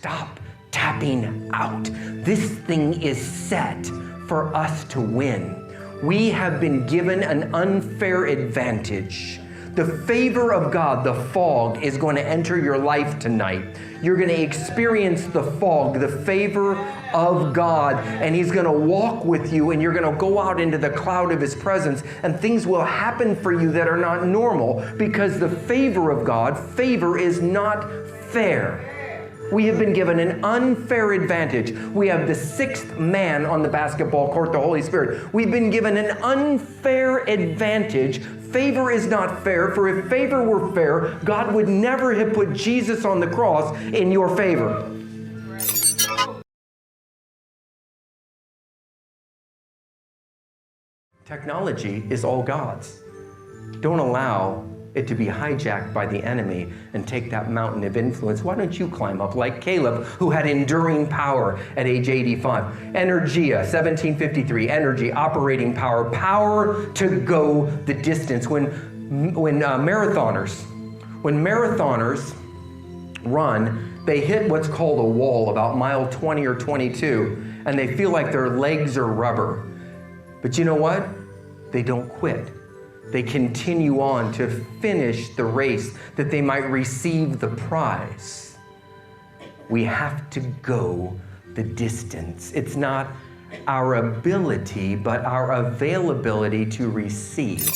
stop tapping out. This thing is set for us to win. We have been given an unfair advantage. The favor of God, the fog, is going to enter your life tonight. You're going to experience the fog, the favor of God, and He's going to walk with you, and you're going to go out into the cloud of His presence, and things will happen for you that are not normal, because the favor of God, favor is not fair. We have been given an unfair advantage. We have the sixth man on the basketball court, the Holy Spirit. We've been given an unfair advantage. Favor is not fair, for if favor were fair, God would never have put Jesus on the cross in your favor. Technology is all God's. Don't allow it to be hijacked by the enemy and take that mountain of influence. Why don't you climb up like Caleb, who had enduring power at age 85? Energia, 1753, energy, operating power, power to go the distance. When marathoners run, they hit what's called a wall about mile 20 or 22, and they feel like their legs are rubber. But you know what? They don't quit. They continue on to finish the race that they might receive the prize. We have to go the distance. It's not our ability, but our availability to receive.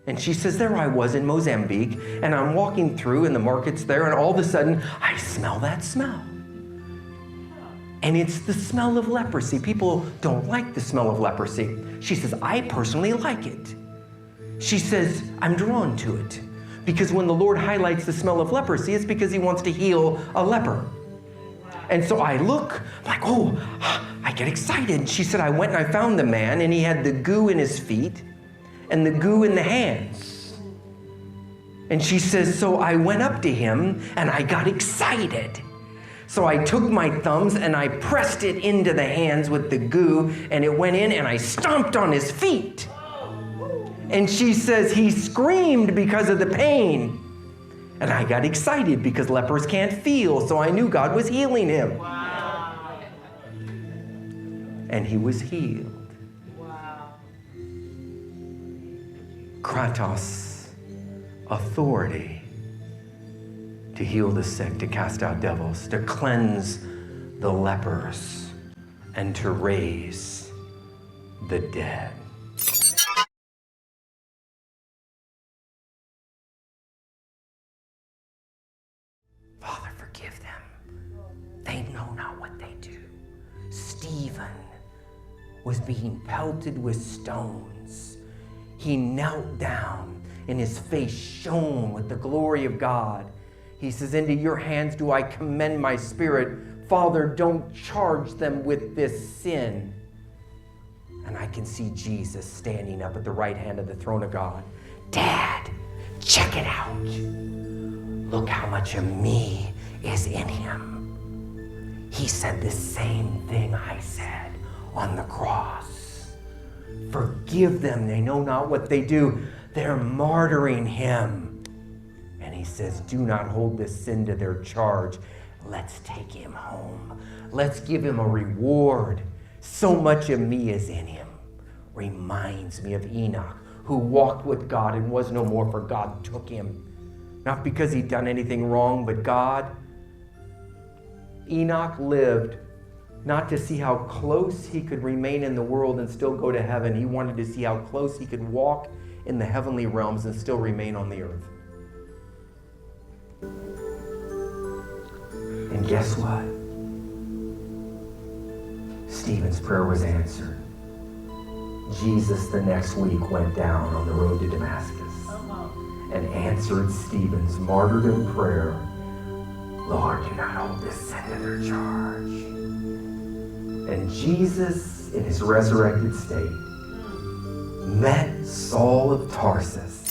And she says, there I was in Mozambique, and I'm walking through, and the market's there, and all of a sudden, I smell that smell. And it's the smell of leprosy. People don't like the smell of leprosy. She says, I personally like it. She says, I'm drawn to it. Because when the Lord highlights the smell of leprosy, it's because He wants to heal a leper. And so I look, like, oh, I get excited. She said, I went and I found the man, and he had the goo in his feet, and the goo in the hands. And she says, so I went up to him and I got excited. So I took my thumbs and I pressed it into the hands with the goo, and it went in, and I stomped on his feet. And she says, he screamed because of the pain. And I got excited because lepers can't feel, so I knew God was healing him. Wow. And he was healed. Kratos, authority to heal the sick, to cast out devils, to cleanse the lepers, and to raise the dead. Father, forgive them. They know not what they do. Stephen was being pelted with stones. He knelt down, and his face shone with the glory of God. He says, into your hands do I commend my spirit. Father, don't charge them with this sin. And I can see Jesus standing up at the right hand of the throne of God. Dad, check it out. Look how much of me is in him. He said the same thing I said on the cross. Forgive them, they know not what they do. They're martyring him. And he says, do not hold this sin to their charge. Let's take him home. Let's give him a reward. So much of me is in him. Reminds me of Enoch, who walked with God and was no more, for God took him. Not because he'd done anything wrong, but God. Enoch lived not to see how close he could remain in the world and still go to heaven. He wanted to see how close he could walk in the heavenly realms and still remain on the earth. And guess what? Stephen's prayer was answered. Jesus the next week went down on the road to Damascus and answered Stephen's martyrdom prayer. Lord, do not hold this sin to their charge. And Jesus, in his resurrected state, met Saul of Tarsus